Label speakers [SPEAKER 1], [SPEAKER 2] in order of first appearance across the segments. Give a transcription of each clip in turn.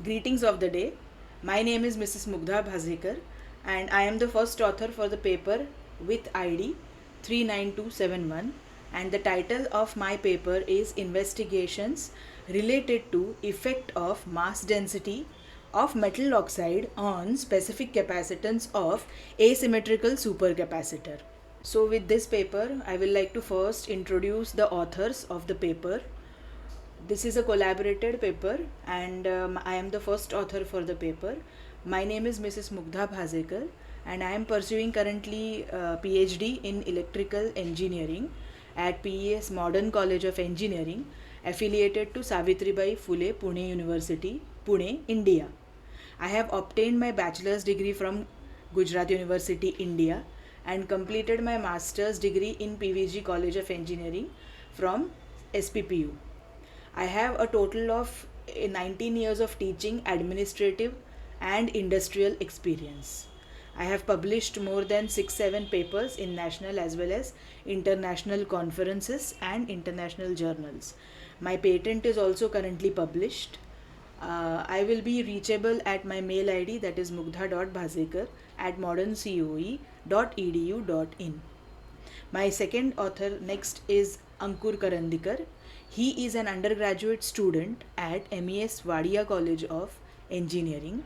[SPEAKER 1] Greetings of the day. My name is Mrs. Mugdha Bhajekar and I am the first author for the paper with ID 39271, and the title of my paper is Investigations related to effect of mass density of metal oxide on specific capacitance of asymmetrical supercapacitor. So with this paper, I will like to first introduce the authors of the paper. This is a collaborated paper and I am the first author for the paper. My name is Mrs. Mugdha Bhajekar and I am pursuing currently PhD in electrical engineering at PES Modern College of Engineering, affiliated to Savitribai Phule Pune University, Pune, India. I have obtained my bachelor's degree from Gujarat University, India, and completed my master's degree in PVG College of Engineering from SPPU. I have a total of 19 years of teaching, administrative, and industrial experience. I have published more than 6-7 papers in national as well as international conferences and international journals. My patent is also currently published. I will be reachable at my mail ID, that is mugdha.bhajekar@moderncoe.edu.in. My second author next is Ankur Karandikar. He is an undergraduate student at MES Wadia College of Engineering.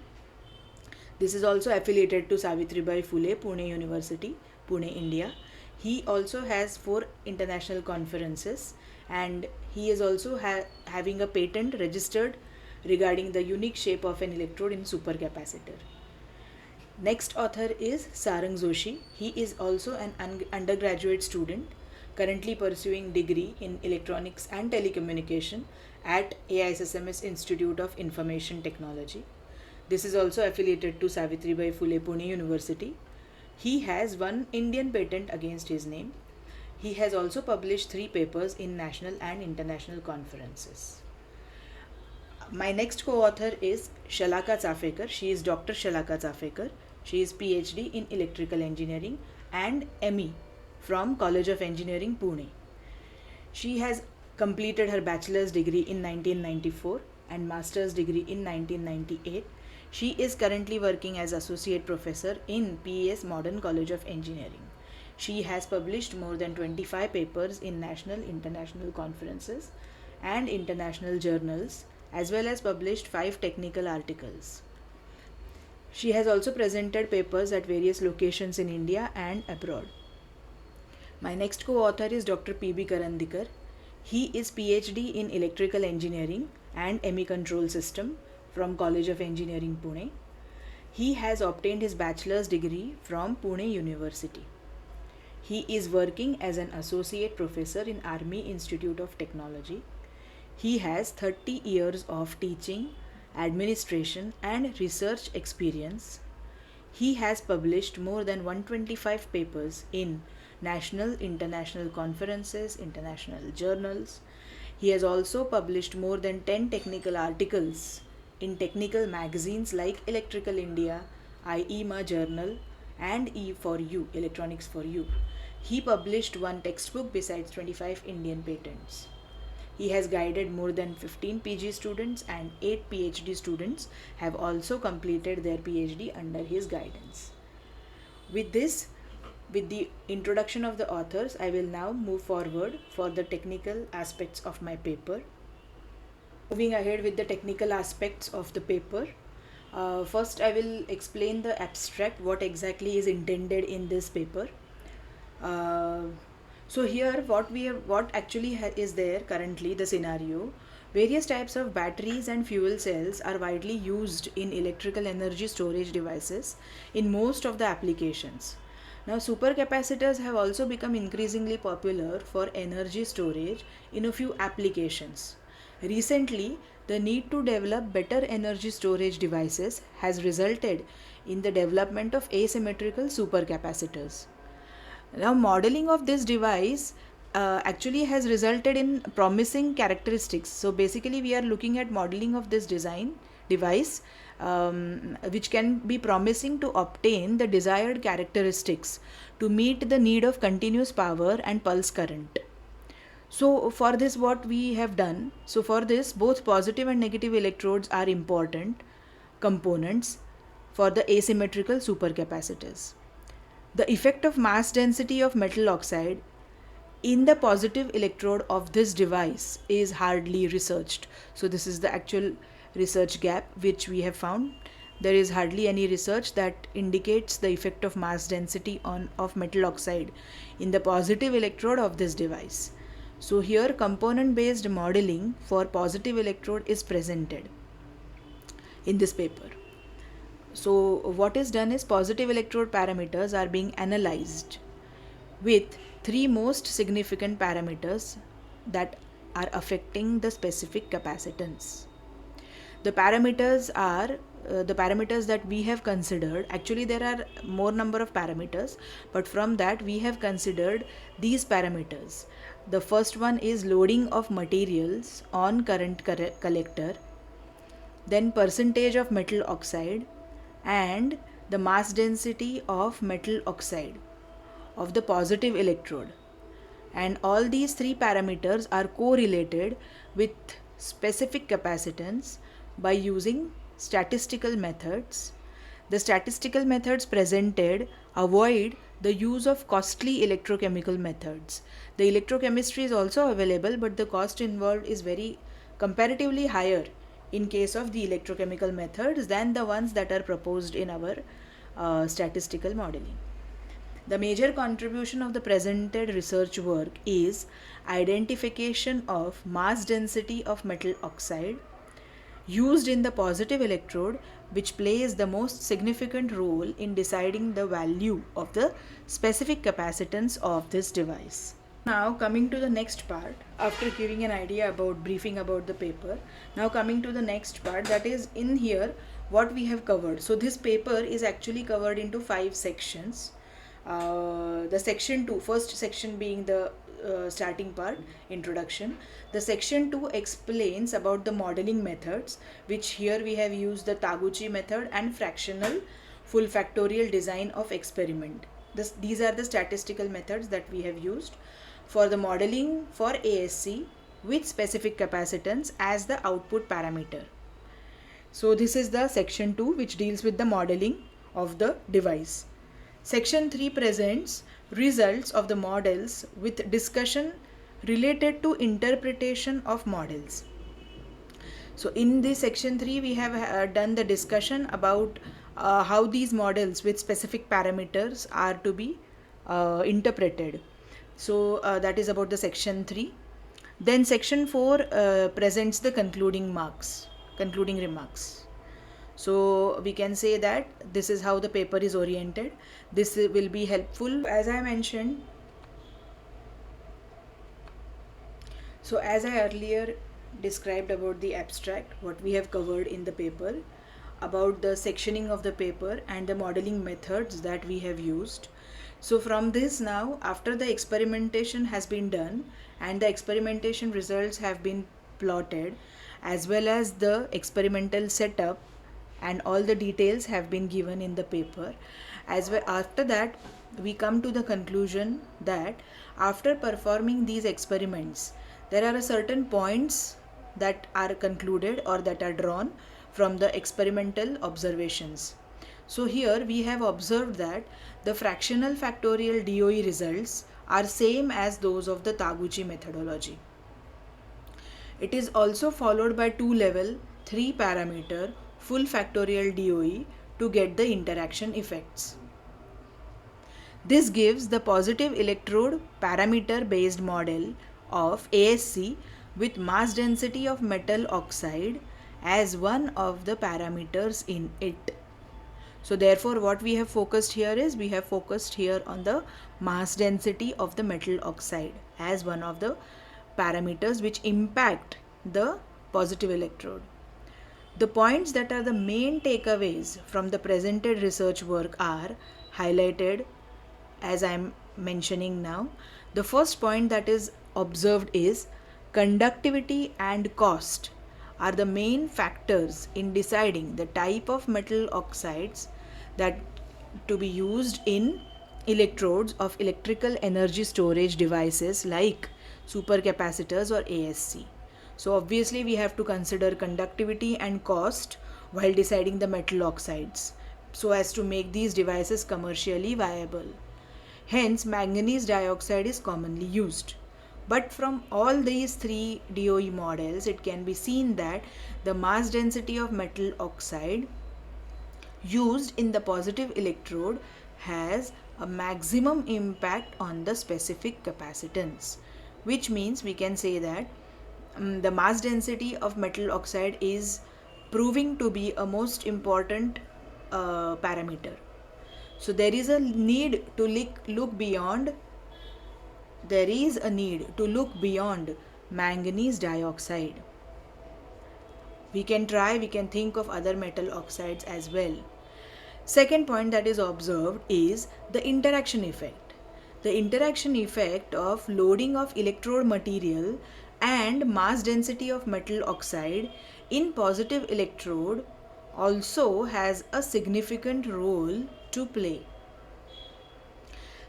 [SPEAKER 1] This is also affiliated to Savitribai Phule Pune University, Pune, India. He also has 4 international conferences and he is also having a patent registered regarding the unique shape of an electrode in supercapacitor. Next author is Sarang Joshi. He is also an undergraduate student currently pursuing degree in electronics and telecommunication at AISSMS Institute of Information Technology. This is also affiliated to Savitribai Phule Pune University. He has 1 Indian patent against his name. He has also published 3 papers in national and international conferences. My next co-author is Shalaka Chaphekar. She is Dr. Shalaka Chaphekar. She is PhD in electrical engineering and ME from College of Engineering, Pune. She has completed her bachelor's degree in 1994 and master's degree in 1998. She is currently working as associate professor in PES Modern College of Engineering. She has published more than 25 papers in national, international conferences and international journals, as well as published 5 technical articles. She has also presented papers at various locations in India and abroad. My next co-author is Dr. P.B. Karandikar. He is PhD in electrical engineering and ME control system from College of Engineering, Pune. He has obtained his bachelor's degree from Pune University. He is working as an associate professor in Army Institute of Technology. He has 30 years of teaching, administration, and research experience. He has published more than 125 papers in national, international conferences, international journals. He has also published more than 10 technical articles in technical magazines like Electrical India, IEEMA Journal, and E4U, Electronics for You. He published 1 textbook besides 25 Indian patents. He has guided more than 15 PG students and 8 PhD students have also completed their PhD under his guidance. With the introduction of the authors, I will now move forward for the technical aspects of my paper. Moving ahead with the technical aspects of the paper, first I will explain the abstract, what exactly is intended in this paper. So here what actually is there currently, the scenario. Various types of batteries and fuel cells are widely used in electrical energy storage devices in most of the applications. Now supercapacitors have also become increasingly popular for energy storage in a few applications. Recently, the need to develop better energy storage devices has resulted in the development of asymmetrical supercapacitors. Now, modeling of this device actually has resulted in promising characteristics. So, basically, we are looking at modeling of this device, which can be promising to obtain the desired characteristics to meet the need of continuous power and pulse current. So for this what we have done, so for this both positive and negative electrodes are important components for the asymmetrical supercapacitors. The effect of mass density of metal oxide in the positive electrode of this device is hardly researched. So this is the actual research gap which we have found. There is hardly any research that indicates the effect of mass density of metal oxide in the positive electrode of this device. So here component based modeling for positive electrode is presented in this paper. So what is done is positive electrode parameters are being analyzed with three most significant parameters that are affecting the specific capacitance. The parameters are the parameters that we have considered. Actually there are more number of parameters, but from that we have considered these parameters. The first one is loading of materials on current collector, then percentage of metal oxide, and the mass density of metal oxide of the positive electrode. And all these three parameters are correlated with specific capacitance by using statistical methods. The statistical methods presented avoid the use of costly electrochemical methods. The electrochemistry is also available, but the cost involved is very comparatively higher in case of the electrochemical methods than the ones that are proposed in our statistical modeling. The major contribution of the presented research work is identification of mass density of metal oxide used in the positive electrode, which plays the most significant role in deciding the value of the specific capacitance of this device. Now coming to the next part, after giving an idea about briefing about the paper, now coming to the next part, that is in here what we have covered. So this paper is actually covered into 5 sections. The section 2, first section being the starting part, introduction. The section 2 explains about the modeling methods, which here we have used the Taguchi method and fractional full factorial design of experiment. These are the statistical methods that we have used for the modeling for ASC with specific capacitance as the output parameter. So this is the section 2 which deals with the modeling of the device. Section 3 presents results of the models with discussion related to interpretation of models. So in this section 3 we have done the discussion about how these models with specific parameters are to be interpreted. So that is about the section 3. Then section 4 presents the concluding remarks. So we can say that this is how the paper is oriented. This will be helpful, as I mentioned. So as I earlier described about the abstract, what we have covered in the paper, about the sectioning of the paper and the modeling methods that we have used. So from this now, after the experimentation has been done and the experimentation results have been plotted, as well as the experimental setup and all the details have been given in the paper, as well after that we come to the conclusion that after performing these experiments there are certain points that are concluded or that are drawn from the experimental observations. So here we have observed that the fractional factorial DOE results are same as those of the Taguchi methodology. It is also followed by 2-level 3-parameter full factorial DOE to get the interaction effects. This gives the positive electrode parameter based model of ASC with mass density of metal oxide as one of the parameters in it. So therefore what we have focused here is we have focused here on the mass density of the metal oxide as one of the parameters which impact the positive electrode. The points that are the main takeaways from the presented research work are highlighted as I am mentioning now. The first point that is observed is conductivity and cost are the main factors in deciding the type of metal oxides that to be used in electrodes of electrical energy storage devices like supercapacitors or ASC. So obviously we have to consider conductivity and cost while deciding the metal oxides so as to make these devices commercially viable. Hence, manganese dioxide is commonly used. But from all these three DOE models, it can be seen that the mass density of metal oxide used in the positive electrode has a maximum impact on the specific capacitance, which means we can say that the mass density of metal oxide is proving to be a most important parameter. So there is a need to look beyond manganese dioxide. We can think of other metal oxides as well. Second point that is observed is the interaction effect. The interaction effect of loading of electrode material and mass density of metal oxide in positive electrode also has a significant role to play.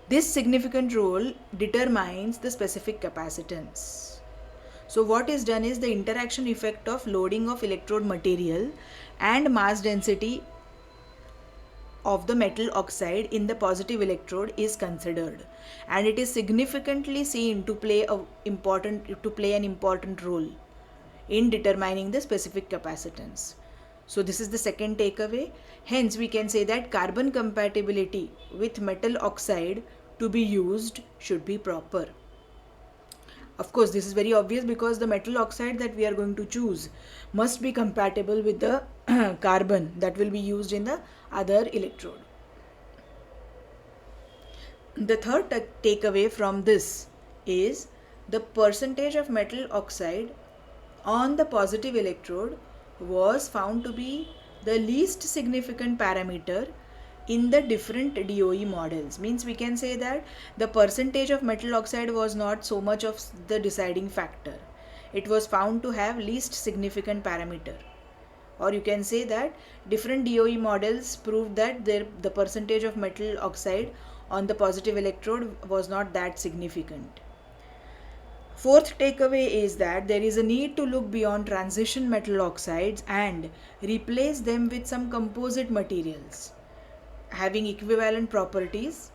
[SPEAKER 1] This significant role determines the specific capacitance. So what is done is the interaction effect of loading of electrode material and mass density of the metal oxide in the positive electrode is considered, and it is significantly seen to play an important role in determining the specific capacitance. So this is the second takeaway. Hence we can say that carbon compatibility with metal oxide to be used should be proper. Of course, this is very obvious because the metal oxide that we are going to choose must be compatible with the carbon that will be used in the other electrode. The third takeaway from this is the percentage of metal oxide on the positive electrode was found to be the least significant parameter in the different DOE models. Means we can say that the percentage of metal oxide was not so much of the deciding factor. It was found to have least significant parameter. Or you can say that different DOE models proved that the percentage of metal oxide on the positive electrode was not that significant. Fourth takeaway is that there is a need to look beyond transition metal oxides and replace them with some composite materials having equivalent properties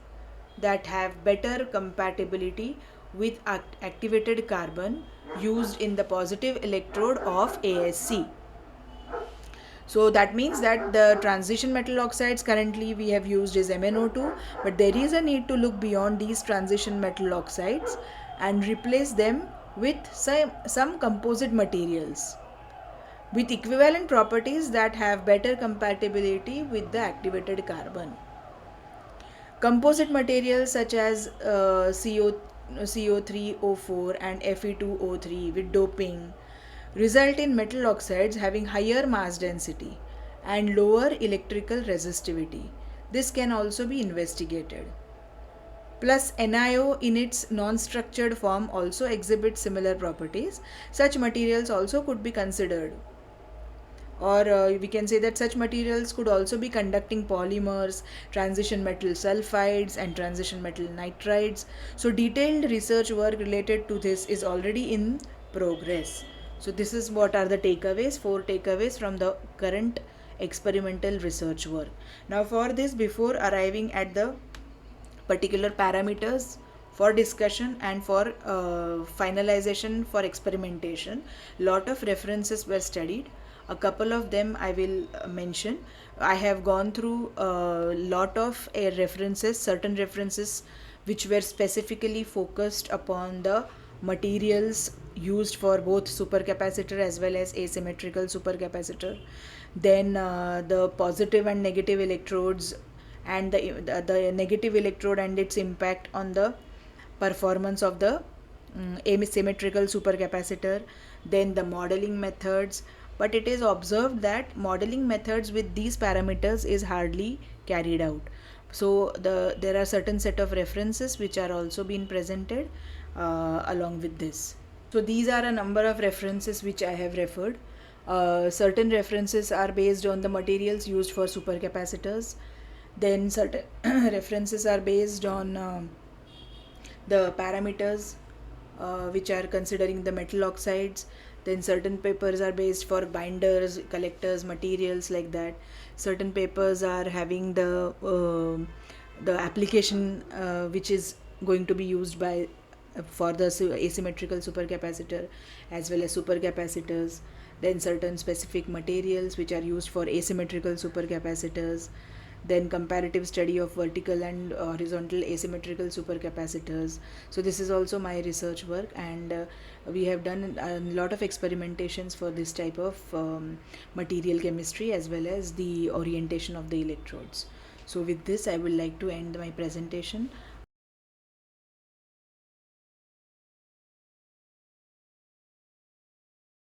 [SPEAKER 1] that have better compatibility with activated carbon used in the positive electrode of ASC. So that means that the transition metal oxides currently we have used is MnO2, but there is a need to look beyond these transition metal oxides and replace them with some composite materials with equivalent properties that have better compatibility with the activated carbon. Composite materials such as CO3O4 and Fe2O3 with doping result in metal oxides having higher mass density and lower electrical resistivity. This can also be investigated. Plus, NiO in its non-structured form also exhibits similar properties. Such materials also could be considered. Or we can say that such materials could also be conducting polymers, transition metal sulfides and transition metal nitrides. So detailed research work related to this is already in progress. So this is what are the takeaways, 4 takeaways from the current experimental research work. Now for this, before arriving at the particular parameters for discussion and for finalization for experimentation, lot of references were studied. A couple of them I will mention. I have gone through a lot of references, certain references which were specifically focused upon the materials used for both supercapacitor as well as asymmetrical supercapacitor. Then the positive and negative electrodes and the negative electrode and its impact on the performance of the asymmetrical supercapacitor. Then the modeling methods. But it is observed that modeling methods with these parameters is hardly carried out. So there are certain set of references which are also being presented along with this. So these are a number of references which I have referred. Certain references are based on the materials used for supercapacitors. Then certain references are based on the parameters which are considering the metal oxides. Then certain papers are based for binders, collectors, materials like that. Certain papers are having the application which is going to be used by for the asymmetrical supercapacitor as well as supercapacitors. Then certain specific materials which are used for asymmetrical supercapacitors. Then comparative study of vertical and horizontal asymmetrical supercapacitors. So this is also my research work, and we have done a lot of experimentations for this type of material chemistry as well as the orientation of the electrodes. So with this I would like to end my presentation.